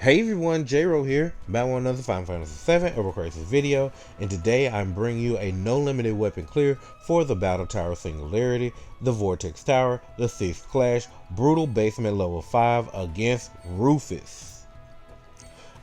Hey everyone, J-Ro here, back with another Final Fantasy 7 Ever Crisis video, and today I'm bringing you a no limited weapon clear for the Battle Tower Singularity, the Vortex Tower, the 6th Clash, Brutal Basement Level 5 against Rufus.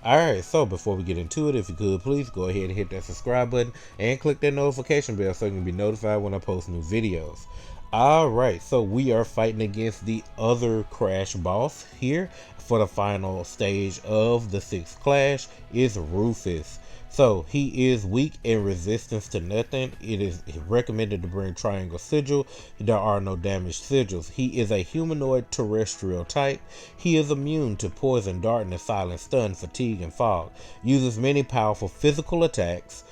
Alright, so before we get into it, if you could please go ahead and hit that subscribe button and click that notification bell so you can be notified when I post new videos. Alright, so we are fighting against the other Crash boss here for the final stage of the 6th Clash is Rufus. So he is weak in resistance to nothing. It is recommended to bring Triangle Sigil. There are no damaged sigils. He is a humanoid terrestrial type. He is immune to poison, darkness, silent stun, fatigue, and fog. Uses many powerful physical attacks.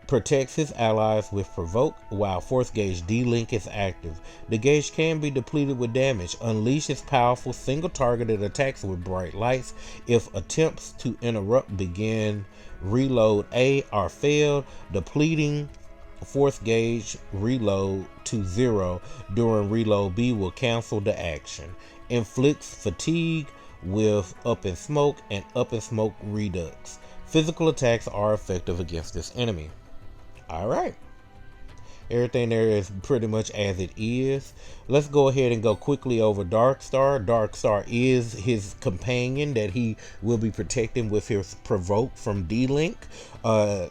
Protects his allies with provoke while force gauge D-Link is active. The gauge can be depleted with damage. Unleashes powerful single targeted attacks with bright lights. If attempts to interrupt begin reload A are failed, depleting force gauge reload to 0 during reload B will cancel the action. Inflicts fatigue with up in smoke and up in smoke redux. Physical attacks are effective against this enemy. Alright, everything there is pretty much as it is. Let's go ahead and go quickly over Darkstar. Darkstar is his companion that he will be protecting with his provoke from D-Link.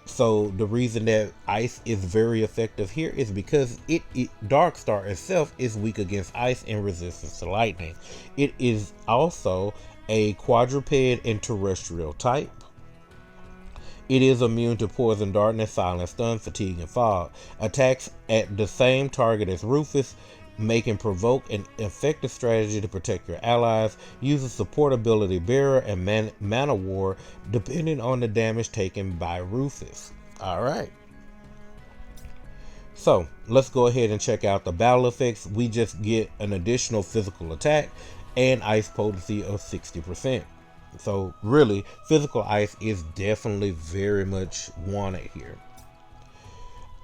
So the reason that ice is very effective here is because Darkstar itself is weak against ice and resistance to lightning. It is also a quadruped and terrestrial type. It is immune to poison, darkness, silent stun, fatigue, and fog. Attacks at the same target as Rufus, making provoke an effective strategy to protect your allies. Uses support ability Bearer and Mana War depending on the damage taken by Rufus. Alright. So let's go ahead and check out the battle effects. We just get an additional physical attack and ice potency of 60%. So really, physical ice is definitely very much wanted here.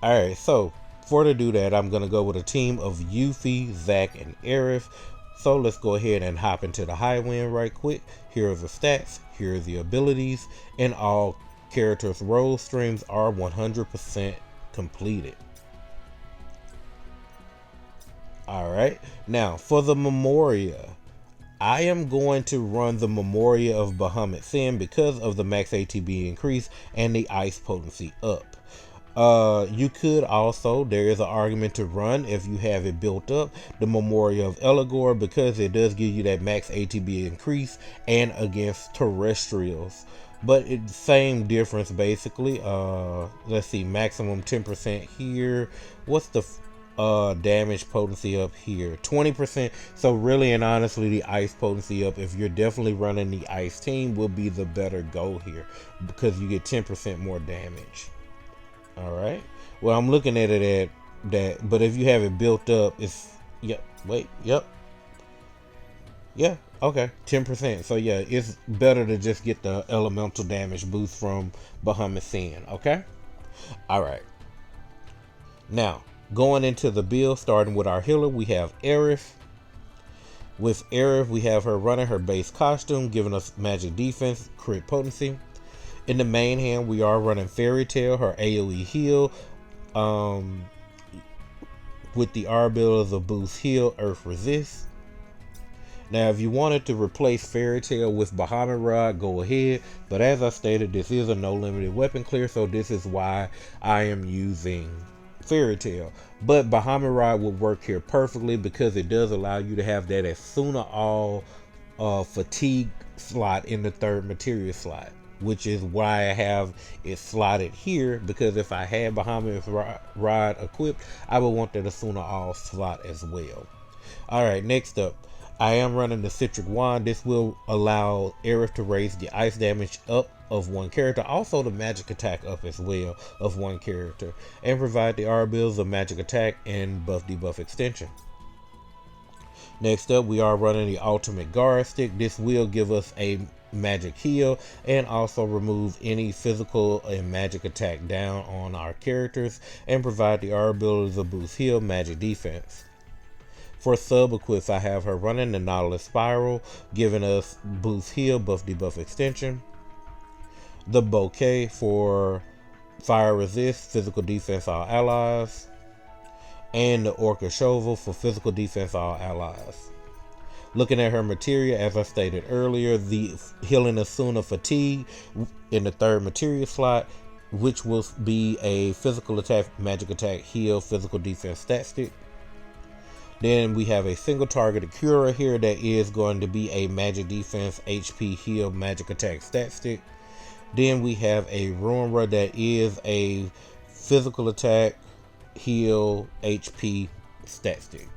Alright, so to do that, I'm going to go with a team of Yuffie, Zack, and Aerith. So let's go ahead and hop into the high wind right quick. Here are the stats, here are the abilities, and all characters' role streams are 100% completed. Alright, now for the Memoria. I am going to run the Memoria of Bahamut Sin because of the max ATB increase and the ice potency up. You could also, there is an argument to run if you have it built up, the Memoria of Eligor because it does give you that max ATB increase and against terrestrials. But it's same difference basically. Let's see, maximum 10% here. What's the damage potency up here? 20%. So really and honestly, the ice potency up, if you're definitely running the ice team, will be the better go here because you get 10% more damage. All right, well, I'm looking at it at that, but if you have it built up, it's okay, 10%. So yeah, it's better to just get the elemental damage boost from Bahamut Sin. Okay, all right, now going into the build, starting with our healer, we have Aerith. With Aerith, we have her running her base costume, giving us magic defense, crit potency. In the main hand, we are running Fairy Tail, her AoE heal, with the R abilities of boost heal, earth resist. Now, if you wanted to replace Fairy Tail with Bahamut Rod, go ahead. But as I stated, this is a no limited weapon clear, so this is why I am using Fairy Tail. But Bahamut Rod will work here perfectly because it does allow you to have that as sooner all fatigue slot in the third materia slot, which is why I have it slotted here, because if I had Bahamut Rod equipped, I would want that Asuna all slot as well. Alright, next up, I am running the Citric Wand. This will allow Aerith to raise the ice damage up of one character, also the magic attack up as well of one character, and provide the R builds of magic attack and buff debuff extension. Next up, we are running the ultimate guard stick. This will give us a magic heal and also remove any physical and magic attack down on our characters and provide the R abilities of boost heal, magic defense. For sub-equips, I have her running the Nautilus Spiral, giving us boost heal, buff debuff extension. The Bouquet for fire resist, physical defense all allies. And the Orca Shovel for physical defense all allies. Looking at her materia, as I stated earlier, the Healing Asuna Fatigue in the third materia slot, which will be a physical attack, magic attack, heal, physical defense stat stick. Then we have a single targeted Cura here that is going to be a magic defense, HP, heal, magic attack stat stick. Then we have a Ruinra that is a physical attack, heal, HP stat stick.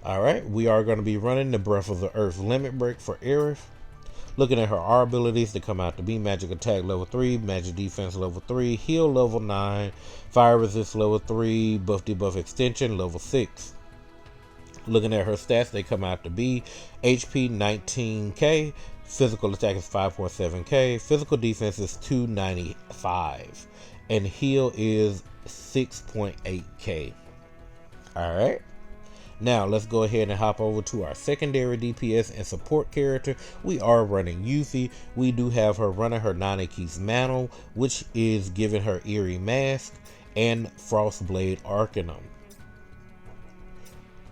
Alright, we are going to be running the Breath of the Earth Limit Break for Aerith. Looking at her R abilities, they come out to be Magic Attack level 3, Magic Defense level 3, Heal level 9, Fire Resist level 3, Buff Debuff Extension level 6. Looking at her stats, they come out to be HP 19k, Physical Attack is 5.7k, Physical Defense is 295, and Heal is 6.8k. Alright. Now, let's go ahead and hop over to our secondary DPS and support character. We are running Yuffie. We do have her running her Nanaki's Mantle, which is giving her Eerie Mask and Frostblade Arcanum.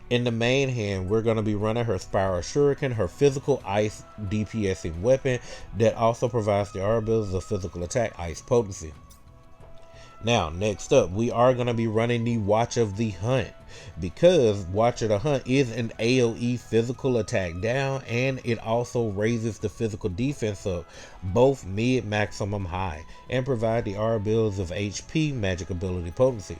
In the main hand, we're going to be running her Spiral Shuriken, her physical ice DPSing weapon that also provides the abilities of physical attack, ice potency. Now, next up, we are going to be running the Watch of the Hunt, because Watch of the Hunt is an AoE physical attack down, and it also raises the physical defense up, both mid, maximum, high, and provide the R abilities of HP, magic ability potency.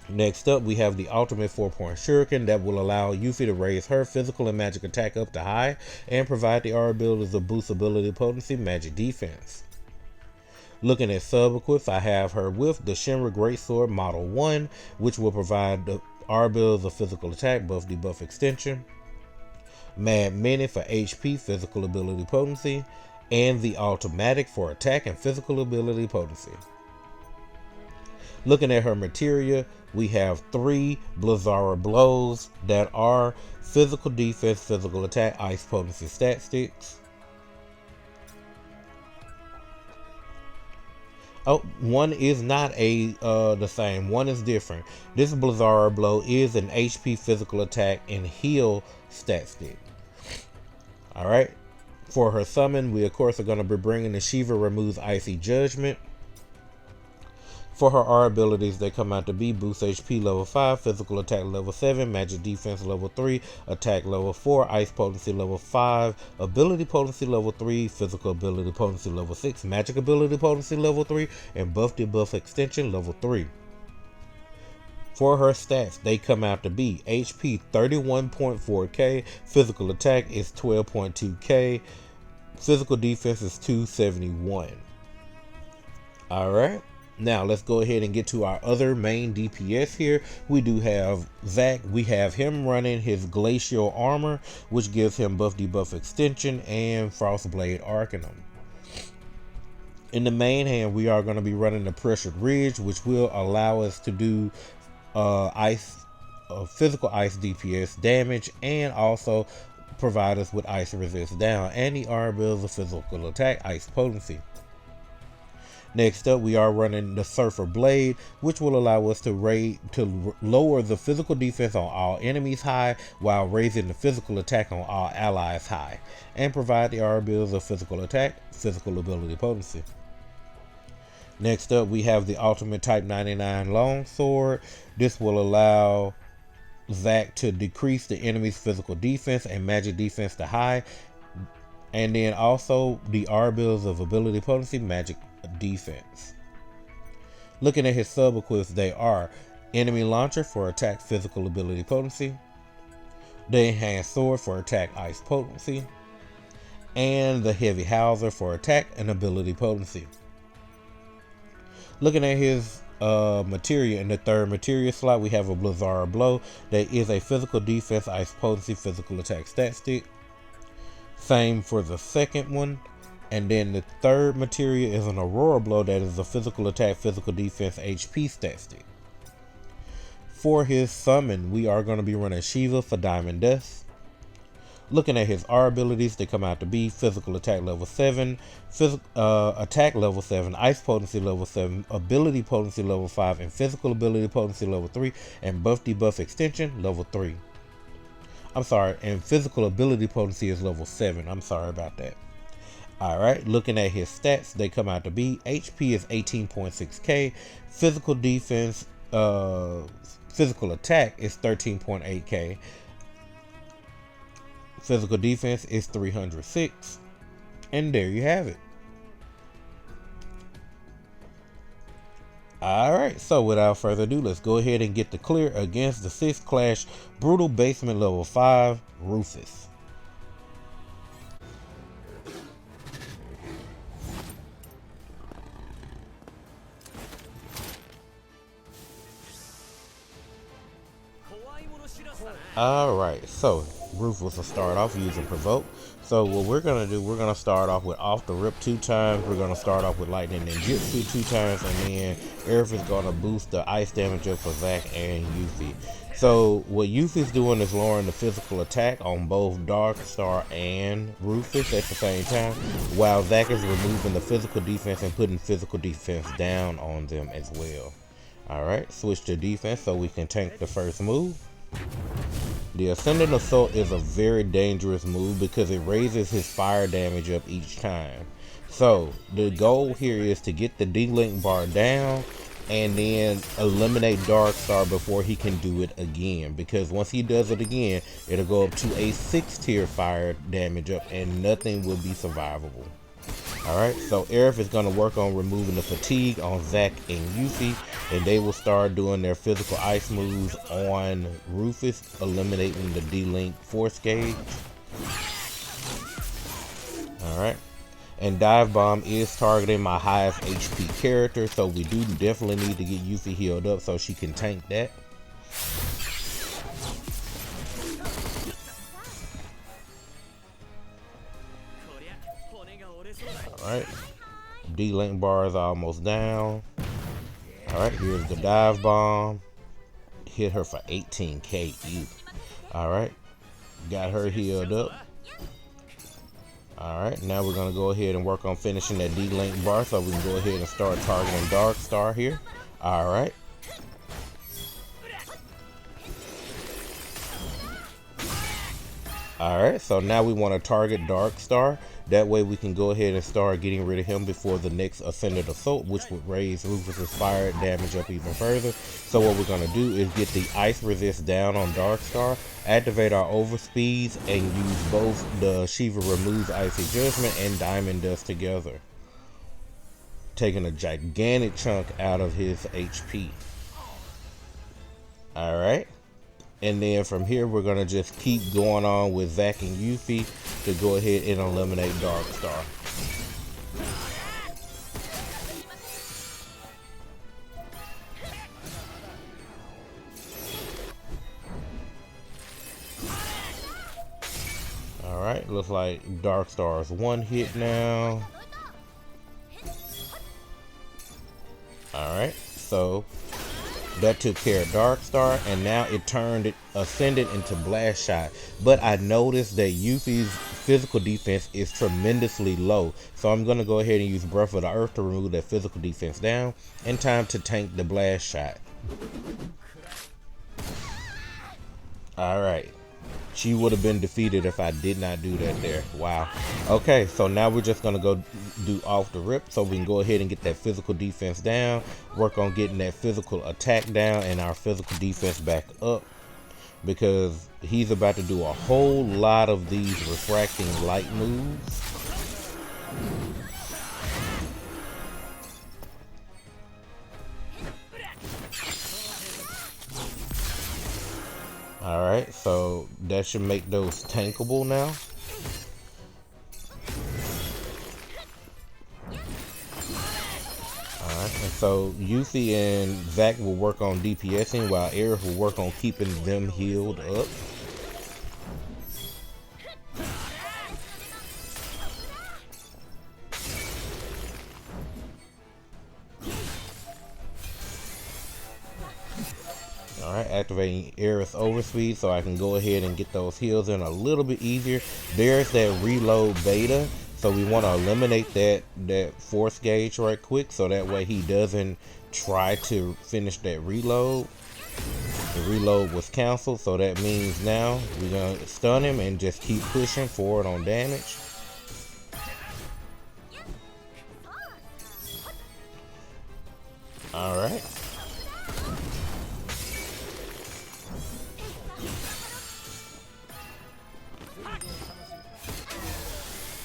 Next up, we have the ultimate 4-point Shuriken that will allow Yuffie to raise her physical and magic attack up to high, and provide the R abilities of boost ability potency, magic defense. Looking at sub-equips, I have her with the Shinra Greatsword Model 1, which will provide the R abilities of physical attack, buff debuff extension, Mad Mini for HP, physical ability potency, and the Automatic for attack and physical ability potency. Looking at her materia, we have 3 Blizzara Blows that are physical defense, physical attack, ice potency stat sticks. Oh, one is not the same. One is different. This Blizzara Blow is an HP, physical attack, and heal stat stick. Alright. For her summon, we of course are going to be bringing the Shiva Removes Icy Judgment. For her R abilities, they come out to be Boost HP level 5, Physical Attack level 7, Magic Defense level 3, Attack level 4, Ice Potency level 5, Ability Potency level 3, Physical Ability Potency level 6, Magic Ability Potency level 3, and Buff Debuff Extension level 3. For her stats, they come out to be HP 31.4k, Physical Attack is 12.2k, Physical Defense is 271. Alright. Now, let's go ahead and get to our other main DPS here. We do have Zac. We have him running his Glacial Armor, which gives him buff debuff extension and Frostblade Arcanum. In the main hand, we are going to be running the Pressured Ridge, which will allow us to do physical ice DPS damage, and also provide us with ice resist down, and the R abilities of physical attack, ice potency. Next up, we are running the Surfer Blade, which will allow us to lower the physical defense on all enemies high, while raising the physical attack on all allies high, and provide the R abilities of physical attack, physical ability potency. Next up, we have the Ultimate Type 99 Longsword. This will allow Zac to decrease the enemy's physical defense and magic defense to high, and then also the R abilities of ability potency, magic defense. Looking at his sub-equips, they are Enemy Launcher for attack, physical ability potency, the Enhanced Sword for attack, ice potency, and the Heavy Howitzer for attack and ability potency. Looking at his materia, in the third materia slot, we have a Blizzara Blow that is a physical defense, ice potency, physical attack stat stick. Same for the second one. And then the third materia is an Aurora Blow that is a physical attack, physical defense, HP stat stick. For his summon, we are going to be running Shiva for Diamond Dust. Looking at his R abilities, they come out to be physical attack level 7, attack level 7, ice potency level 7, ability potency level 5, and physical ability potency level 3, and buff debuff extension level 3. I'm sorry, and physical ability potency is level 7. I'm sorry about that. Alright, looking at his stats, they come out to be HP is 18.6k, physical defense, physical attack is 13.8k. Physical defense is 306. And there you have it. Alright, so without further ado, let's go ahead and get the clear against the 6th Clash Brutal Basement level 5 Rufus. Alright, so Rufus will start off using Provoke. So what we're going to do, we're going to start off with Off the Rip 2 times. We're going to start off with Lightning Ninjutsu 2 times. And then Aerith is going to boost the ice damage up for Zack and Yuffie. So what Yuffie's doing is lowering the physical attack on both Dark Star and Rufus at the same time, while Zack is removing the physical defense and putting physical defense down on them as well. Alright, switch to defense so we can tank the first move. The Ascendant Assault is a very dangerous move because it raises his fire damage up each time. So the goal here is to get the D-Link bar down and then eliminate Dark Star before he can do it again, because once he does it again, it'll go up to a 6 tier fire damage up and nothing will be survivable. Alright, so Aerith is going to work on removing the fatigue on Zack and Yuffie, and they will start doing their physical ice moves on Rufus, eliminating the D-Link force gauge. Alright, and Dive Bomb is targeting my highest HP character, so we do definitely need to get Yuffie healed up so she can tank that. Alright, D-Link bar is almost down. Alright, here's the Dive Bomb. Hit her for 18k. Alright, got her healed up. Alright, now we're going to go ahead and work on finishing that D-Link bar so we can go ahead and start targeting Dark Star here. Alright. Alright, so now we want to target Dark Star. That way we can go ahead and start getting rid of him before the next Ascendant Assault, which would raise Rufus's fire damage up even further. So what we're going to do is get the ice resist down on Dark Star, activate our overspeeds, and use both the Shiva Removes Icy Judgment and Diamond Dust together, taking a gigantic chunk out of his HP. Alright. And then from here, we're going to just keep going on with Zack and Yuffie to go ahead and eliminate Dark Star. Alright, looks like Dark Star is one hit now. Alright, so that took care of Dark Star, and now it turned it Ascendant into Blast Shot. But I noticed that Yuffie's physical defense is tremendously low, so I'm going to go ahead and use Breath of the Earth to remove that physical defense down, in time to tank the Blast Shot. Alright. She would have been defeated if I did not do that there. Wow. Okay, so now we're just going to go do Off the Rip so we can go ahead and get that physical defense down, work on getting that physical attack down and our physical defense back up, because he's about to do a whole lot of these refracting light moves. Alright, so that should make those tankable now. Alright, and so Yuffie and Zack will work on DPSing while Aerith will work on keeping them healed up. Alright, activating Air's overspeed so I can go ahead and get those heals in a little bit easier. There's that reload beta, so we want to eliminate that force gauge right quick so that way he doesn't try to finish that reload. The reload was canceled, so that means now we're going to stun him and just keep pushing forward on damage. Alright.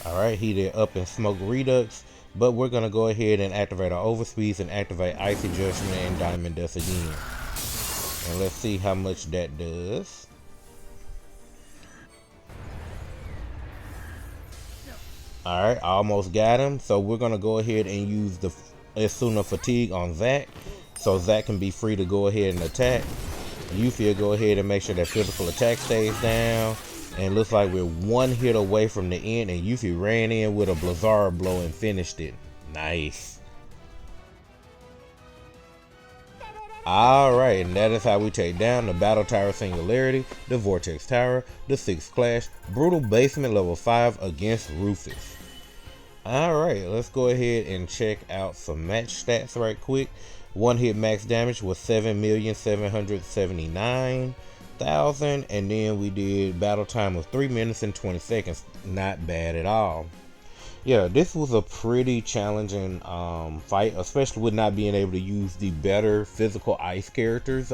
Alright, he did up in smoke redux, but we're going to go ahead and activate our overspeeds and activate Icy Judgment and Diamond Dust again. And let's see how much that does. Alright, I almost got him. So we're going to go ahead and use the Asuna Fatigue on Zac. So Zac can be free to go ahead and attack. Yuffie will go ahead and make sure that physical attack stays down. And it looks like we're one hit away from the end. And Yuffie ran in with a Blizzard blow and finished it. Nice. Alright, and that is how we take down the Battle Tower Singularity, the Vortex Tower, the 6th Clash, Brutal Basement level 5 against Rufus. Alright, let's go ahead and check out some match stats right quick. One hit max damage was 7,779,000, and then we did battle time of 3 minutes and 20 seconds. Not bad at all. Yeah, this was a pretty challenging fight, especially with not being able to use the better physical ice characters,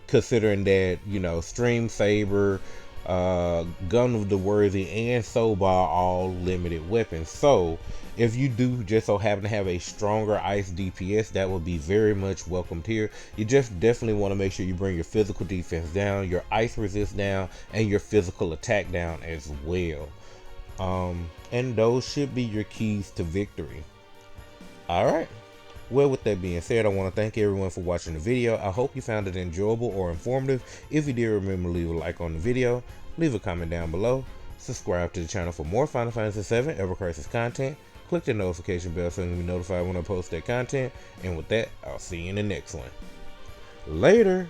considering that, you know, Stream Saber, Gun of the Worthy, and Soul Ball all limited weapons. So if you do just so happen to have a stronger ice DPS, that would be very much welcomed here. You just definitely want to make sure you bring your physical defense down, your ice resist down, and your physical attack down as well. And those should be your keys to victory. Alright, well, with that being said, I want to thank everyone for watching the video. I hope you found it enjoyable or informative. If you did, remember to leave a like on the video, leave a comment down below, subscribe to the channel for more Final Fantasy VII Ever Crisis content, click the notification bell so you can be notified when I post that content, and with that, I'll see you in the next one. Later!